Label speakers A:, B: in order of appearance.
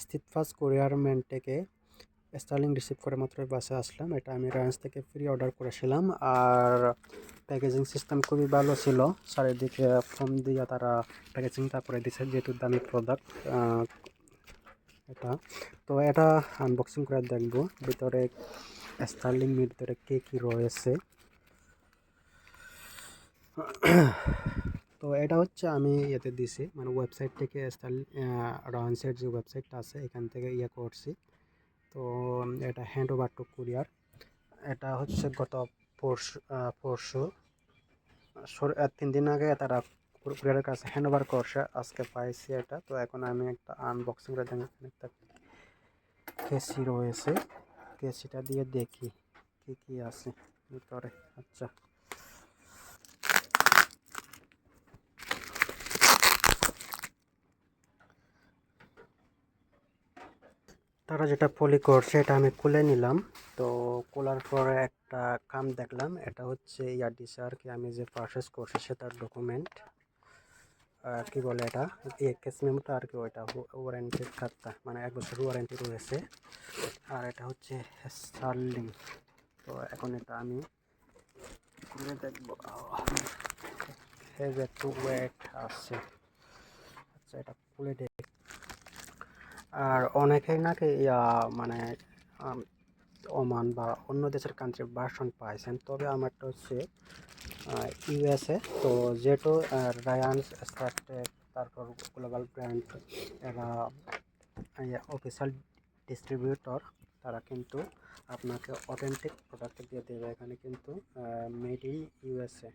A: স্ট্রিটফাস্ট courier man থেকে Sterling receive করে মাত্রই বাসে আসলাম। এটা আমি রায়ান্স থেকে ফ্রি অর্ডার করেছিলাম। আর প্যাকেজিং সিস্টেম খুবই ভালো ছিল। চারিদিকে ফোম দিয়ে তারা প্যাকেজিংটা করে দিছে, যেহেতু দামি প্রোডাক্ট এটা। তো এটা আনবক্সিং করে দেখব ভিতরে স্টার্লিং ভিতরে কি রয়েছে। তো এটা হচ্ছে আমি ইয়েতে দিছি, মানে ওয়েবসাইট থেকে রায়ান্সের যে ওয়েবসাইটটা আছে এখান থেকে করছি। তো এটা হ্যান্ড ওভার টু কুরিয়ার। এটা হচ্ছে গত পরশু 3 দিন আগে তারা কুরিয়ারের কাছে হ্যান্ড ওভার করছে, আজকে পাইছি এটা। তো এখন আমি একটা আনবক্সিং করে দেখি, এখানে একটা কেসি রয়েছে, কেসিটা দিয়ে দেখি কি আছে ভিতরে। আচ্ছা, তারা যেটা পলি করছে এটা আমি খুলে নিলাম। তো খোলার পরে একটা কাম দেখলাম, এটা হচ্ছে দিছে আর কি, আমি যে পারচেস করছি সেটার ডকুমেন্ট, কি বলে এটা, কেস মেমোটা আর কি, ওইটা ওয়ারেন্টির কার্ডটা, মানে 1 বছর ওয়ারেন্টি রয়েছে। আর এটা হচ্ছে স্টার্লিং। তো এখন এটা আমি খুলে দেখবো। একটু ওয়েট আছে। আচ্ছা, এটা খুলে দেখ। আর অনেকেই নাকি মানে ওমান বা অন্য দেশের কান্ট্রি ভার্সন পাইছেন, তবে আমারটা হচ্ছে ইউএসএ। তো যেহেতু রায়ান্স, স্টারটেক, তারপর গ্লোবাল ব্র্যান্ড, এরা অফিসিয়াল ডিস্ট্রিবিউটর, তারা কিন্তু আপনাকে অথেন্টিক প্রোডাক্ট দিয়ে দেবে। এখানে কিন্তু মেড ইন ইউএসএ।